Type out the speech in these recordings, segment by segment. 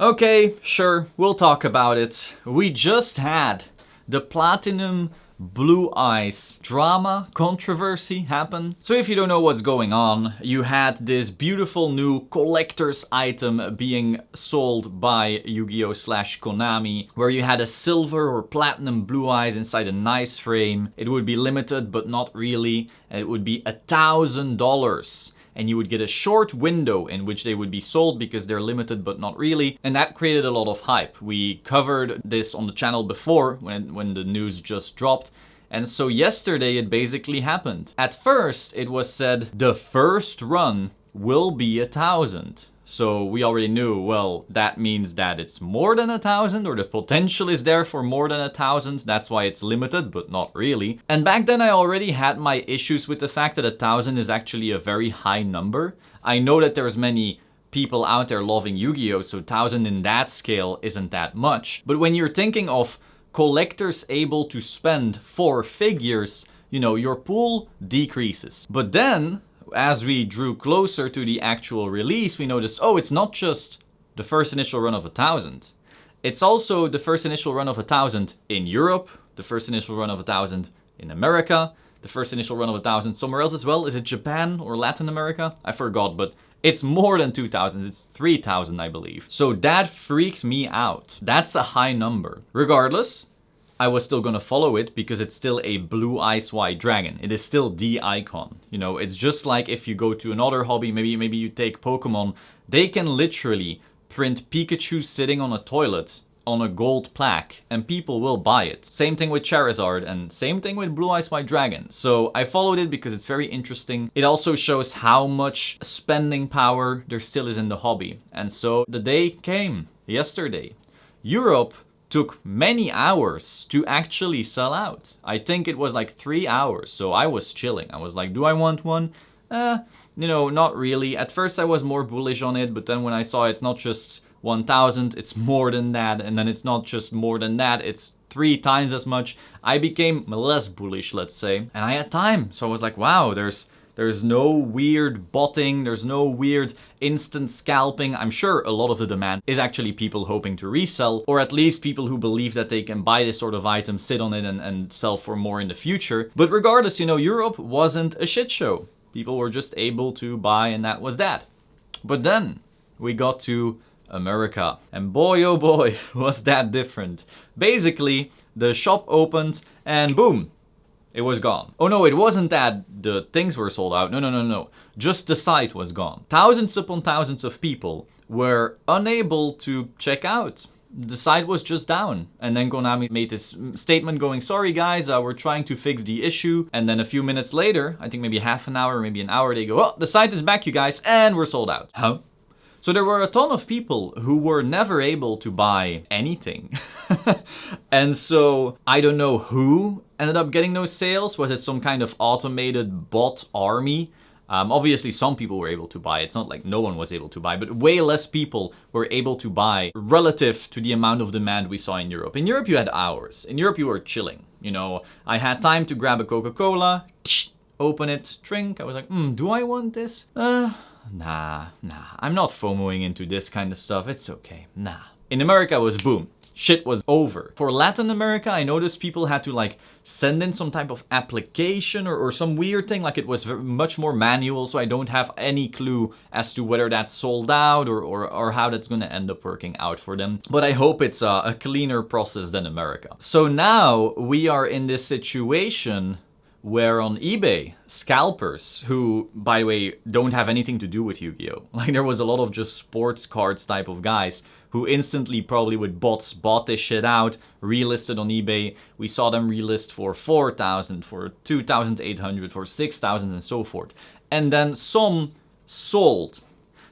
Okay, sure, we'll talk about it. We just had the Platinum Blue Eyes drama controversy happen. So if you don't know what's going on, you had this beautiful new collector's item being sold by Yu-Gi-Oh! / Konami, where you had a silver or platinum blue eyes inside a nice frame. It would be limited, but not really, and it would be $1,000. And you would get a short window in which they would be sold because they're limited but not really, and that created a lot of hype. We covered this on the channel before when the news just dropped, and so yesterday it basically happened. At first it was said the first run will be 1,000. So we already knew, well, that means that it's more than 1,000, or the potential is there for more than 1,000. That's why it's limited, but not really. And back then I already had my issues with the fact that 1,000 is actually a very high number. I know that there's many people out there loving Yu-Gi-Oh! So 1,000 in that scale isn't that much. But when you're thinking of collectors able to spend 4 figures, you know, your pool decreases. But then, as we drew closer to the actual release, we noticed, oh, it's not just the first initial run of 1,000. It's also the first initial run of 1,000 in Europe, the first initial run of 1,000 in America, the first initial run of 1,000 somewhere else as well. Is it Japan or Latin America? I forgot, but it's more than 2,000. It's 3,000, I believe. So that freaked me out. That's a high number. Regardless, I was still gonna follow it because it's still a blue ice white dragon. It is still the icon. You know, it's just like if you go to another hobby, maybe you take Pokemon, they can literally print Pikachu sitting on a toilet on a gold plaque and people will buy it. Same thing with Charizard and same thing with Blue Eyes White Dragon. So I followed it because it's very interesting. It also shows how much spending power there still is in the hobby. And so the day came yesterday. Europe took many hours to actually sell out. I think it was like 3 hours, so I was chilling. I was like, do I want one? You know, not really. At first I was more bullish on it, but then when I saw it's not just 1,000, it's more than that, and then it's not just more than that, it's 3 times as much, I became less bullish, let's say. And I had time, so I was like, wow, there's no weird botting, there's no weird instant scalping. I'm sure a lot of the demand is actually people hoping to resell, or at least people who believe that they can buy this sort of item, sit on it and sell for more in the future. But regardless, you know, Europe wasn't a shit show. People were just able to buy and that was that. But then we got to America, and boy oh boy was that different. Basically, the shop opened and boom, it was gone. Oh no, it wasn't that the things were sold out. No. Just the site was gone. Thousands upon thousands of people were unable to check out. The site was just down. And then Konami made this statement going, sorry guys, we're trying to fix the issue. And then a few minutes later, I think maybe half an hour, maybe an hour, they go, oh, the site is back, you guys, and we're sold out. Huh? So there were a ton of people who were never able to buy anything. And so I don't know who ended up getting those sales. Was it some kind of automated bot army? Obviously some people were able to buy. It's not like no one was able to buy, but way less people were able to buy relative to the amount of demand we saw in Europe. In Europe you had hours. In Europe you were chilling. You know, I had time to grab a Coca-Cola, open it, drink. I was like, do I want this? Nah, I'm not FOMOing into this kind of stuff, it's okay, nah. In America it was boom, shit was over. For Latin America, I noticed people had to like send in some type of application or some weird thing, like it was much more manual, so I don't have any clue as to whether that's sold out or how that's gonna end up working out for them. But I hope it's a cleaner process than America. So now we are in this situation where on eBay, scalpers, who, by the way, don't have anything to do with Yu-Gi-Oh! Like, there was a lot of just sports cards type of guys who instantly, probably with bots, bought this shit out, relisted on eBay. We saw them relist for 4,000, for 2,800, for 6,000, and so forth. And then some sold.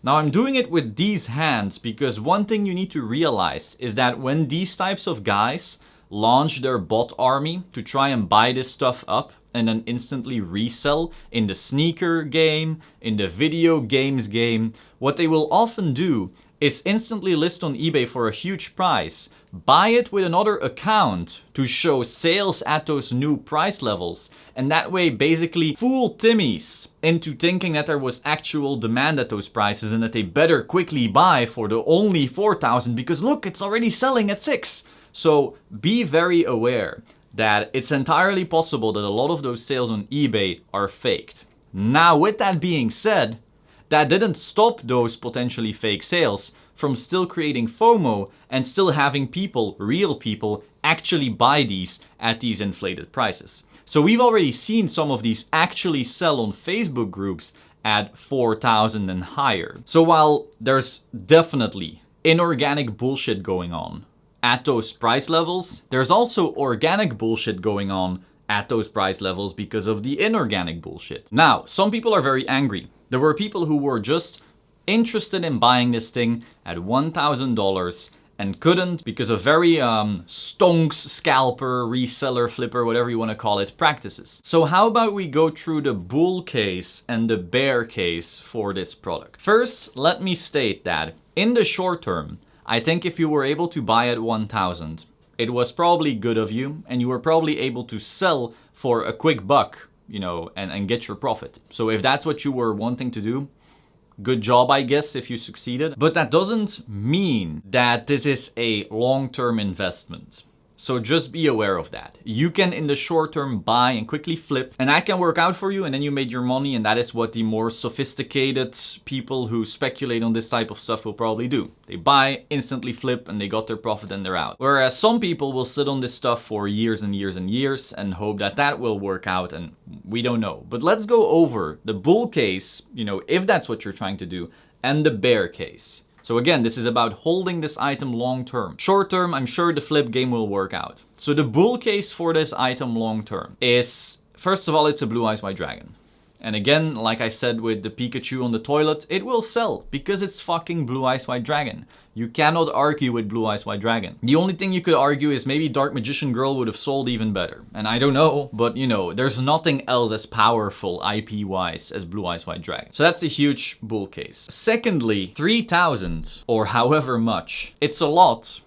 Now, I'm doing it with these hands because one thing you need to realize is that when these types of guys launch their bot army to try and buy this stuff up and then instantly resell in the sneaker game, in the video games game, what they will often do is instantly list on eBay for a huge price, buy it with another account to show sales at those new price levels, and that way basically fool Timmies into thinking that there was actual demand at those prices and that they better quickly buy for the only 4,000 because look, it's already selling at 6. So be very aware that it's entirely possible that a lot of those sales on eBay are faked. Now, with that being said, that didn't stop those potentially fake sales from still creating FOMO and still having people, real people, actually buy these at these inflated prices. So we've already seen some of these actually sell on Facebook groups at 4,000 and higher. So while there's definitely inorganic bullshit going on at those price levels, there's also organic bullshit going on at those price levels because of the inorganic bullshit. Now, some people are very angry. There were people who were just interested in buying this thing at $1,000 and couldn't because of very stonks, scalper, reseller, flipper, whatever you want to call it, practices. So how about we go through the bull case and the bear case for this product? First, let me state that in the short term, I think if you were able to buy at 1,000, it was probably good of you and you were probably able to sell for a quick buck, you know, and get your profit. So if that's what you were wanting to do, good job, I guess, if you succeeded. But that doesn't mean that this is a long-term investment. So just be aware of that. You can, in the short term, buy and quickly flip, and that can work out for you, and then you made your money, and that is what the more sophisticated people who speculate on this type of stuff will probably do. They buy, instantly flip, and they got their profit and they're out. Whereas some people will sit on this stuff for years and years and years and hope that that will work out, and we don't know. But let's go over the bull case, you know, if that's what you're trying to do, and the bear case. So again, this is about holding this item long term. Short term, I'm sure the flip game will work out. So the bull case for this item long term is, first of all, it's a Blue Eyes White Dragon. And again, like I said with the Pikachu on the toilet, it will sell because it's fucking Blue Eyes White Dragon. You cannot argue with Blue Eyes White Dragon. The only thing you could argue is maybe Dark Magician Girl would have sold even better. And I don't know, but you know, there's nothing else as powerful IP-wise as Blue Eyes White Dragon. So that's a huge bull case. Secondly, 3,000 or however much, it's a lot,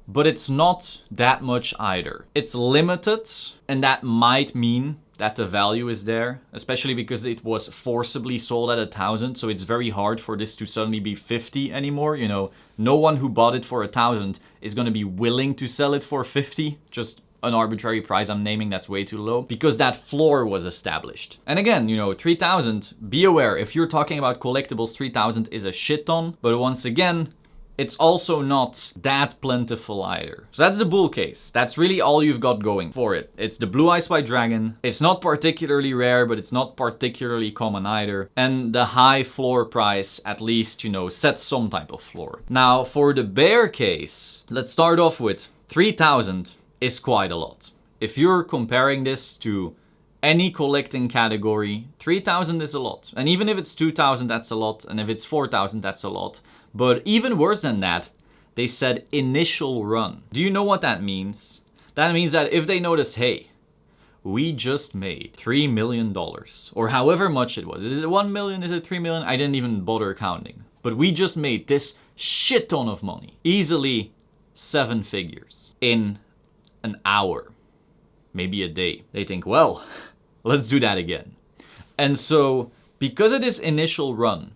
but it's not that much either. It's limited, and that might mean that the value is there, especially because it was forcibly sold at 1,000, so it's very hard for this to suddenly be 50 anymore. You know, no one who bought it for 1,000 is going to be willing to sell it for 50, just an arbitrary price I'm naming that's way too low, because that floor was established. And again, you know, 3,000, be aware, if you're talking about collectibles, 3,000 is a shit ton, but once again, it's also not that plentiful either. So that's the bull case. That's really all you've got going for it. It's the Blue Eyes White Dragon. It's not particularly rare, but it's not particularly common either. And the high floor price, at least, you know, sets some type of floor. Now, for the bear case, let's start off with 3,000 is quite a lot. If you're comparing this to any collecting category, 3,000 is a lot. And even if it's 2,000, that's a lot. And if it's 4,000, that's a lot. But even worse than that, they said initial run. Do you know what that means? That means that if they notice, hey, we just made $3 million, or however much it was. Is it 1 million? Is it 3 million? I didn't even bother counting. But we just made this shit ton of money. Easily 7 figures in an hour, maybe a day. They think, well, let's do that again. And so, because of this initial run,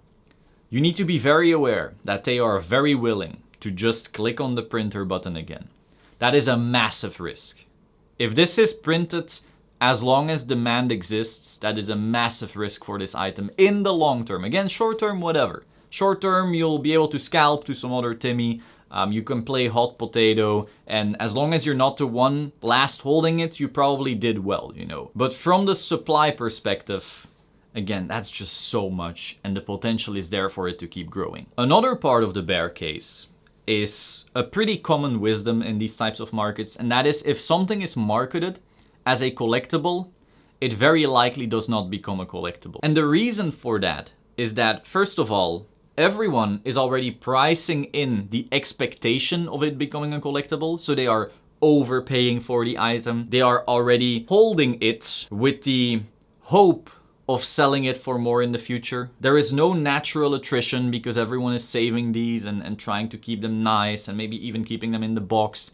you need to be very aware that they are very willing to just click on the printer button again. That is a massive risk. If this is printed as long as demand exists, that is a massive risk for this item in the long term. Again, short term, whatever. Short term, you'll be able to scalp to some other Timmy. You can play hot potato, and as long as you're not the one last holding it, you probably did well, you know. But from the supply perspective, again, that's just so much, and the potential is there for it to keep growing. Another part of the bear case is a pretty common wisdom in these types of markets, and that is if something is marketed as a collectible, it very likely does not become a collectible. And the reason for that is that, first of all, everyone is already pricing in the expectation of it becoming a collectible, so they are overpaying for the item. They are already holding it with the hope of selling it for more in the future. There is no natural attrition because everyone is saving these and trying to keep them nice and maybe even keeping them in the box.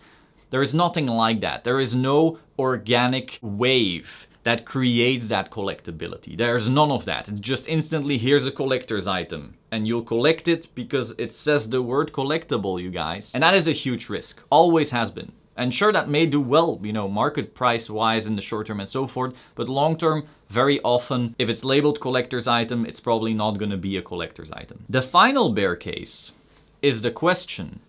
There is nothing like that. There is no organic wave that creates that collectability. There's none of that. It's just instantly, here's a collector's item. And you'll collect it because it says the word collectible, you guys. And that is a huge risk. Always has been. And sure, that may do well, you know, market price wise in the short term and so forth. But long term, very often, if it's labeled collector's item, it's probably not going to be a collector's item. The final bear case is the question: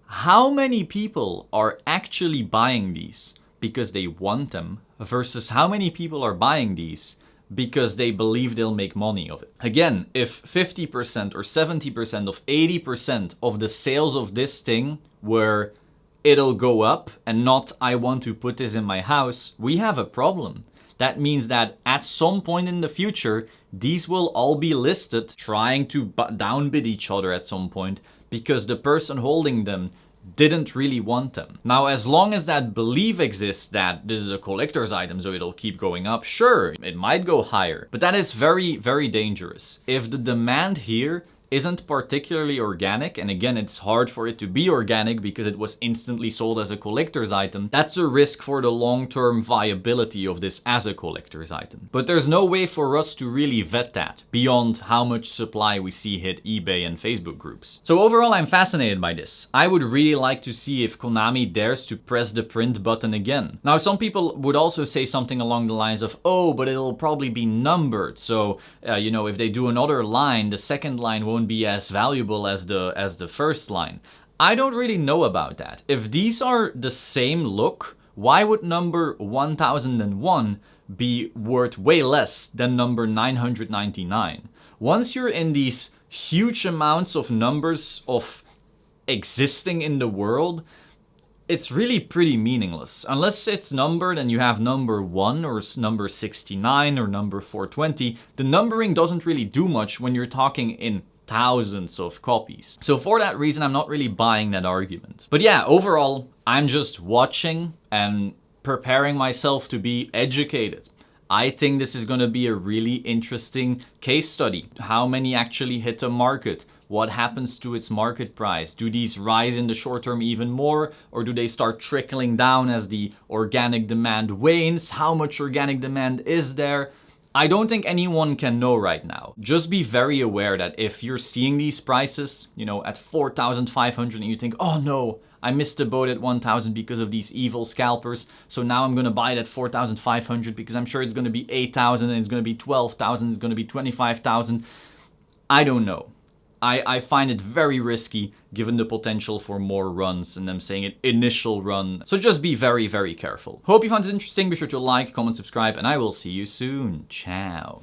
how many people are actually buying these because they want them versus how many people are buying these because they believe they'll make money of it? Again, if 50% or 70% of 80% of the sales of this thing were it'll go up and not I want to put this in my house, we have a problem. That means that at some point in the future, these will all be listed trying to downbid each other at some point because the person holding them didn't really want them. Now, as long as that belief exists that this is a collector's item, so it'll keep going up, sure, it might go higher. But that is very, very dangerous. If the demand here isn't particularly organic, and again, it's hard for it to be organic because it was instantly sold as a collector's item, that's a risk for the long-term viability of this as a collector's item. But there's no way for us to really vet that beyond how much supply we see hit eBay and Facebook groups. So overall, I'm fascinated by this. I would really like to see if Konami dares to press the print button again. Now, some people would also say something along the lines of, oh, but it'll probably be numbered. So, you know, if they do another line, the second line won't be as valuable as the first line. I don't really know about that. If these are the same look, why would number 1001 be worth way less than number 999? Once you're in these huge amounts of numbers of existing in the world, it's really pretty meaningless. Unless it's numbered and you have number 1 or number 69 or number 420, the numbering doesn't really do much when you're talking in thousands of copies. So for that reason, I'm not really buying that argument. But yeah, overall, I'm just watching and preparing myself to be educated. I think this is going to be a really interesting case study. How many actually hit the market? What happens to its market price? Do these rise in the short term even more, or do they start trickling down as the organic demand wanes? How much organic demand is there? I don't think anyone can know right now. Just be very aware that if you're seeing these prices, you know, at 4,500 and you think, oh no, I missed the boat at 1,000 because of these evil scalpers. So now I'm going to buy it at 4,500 because I'm sure it's going to be 8,000 and it's going to be 12,000, it's going to be 25,000. I don't know. I find it very risky given the potential for more runs and them saying it initial run. So just be very, very careful. Hope you found it interesting. Be sure to like, comment, subscribe, and I will see you soon. Ciao.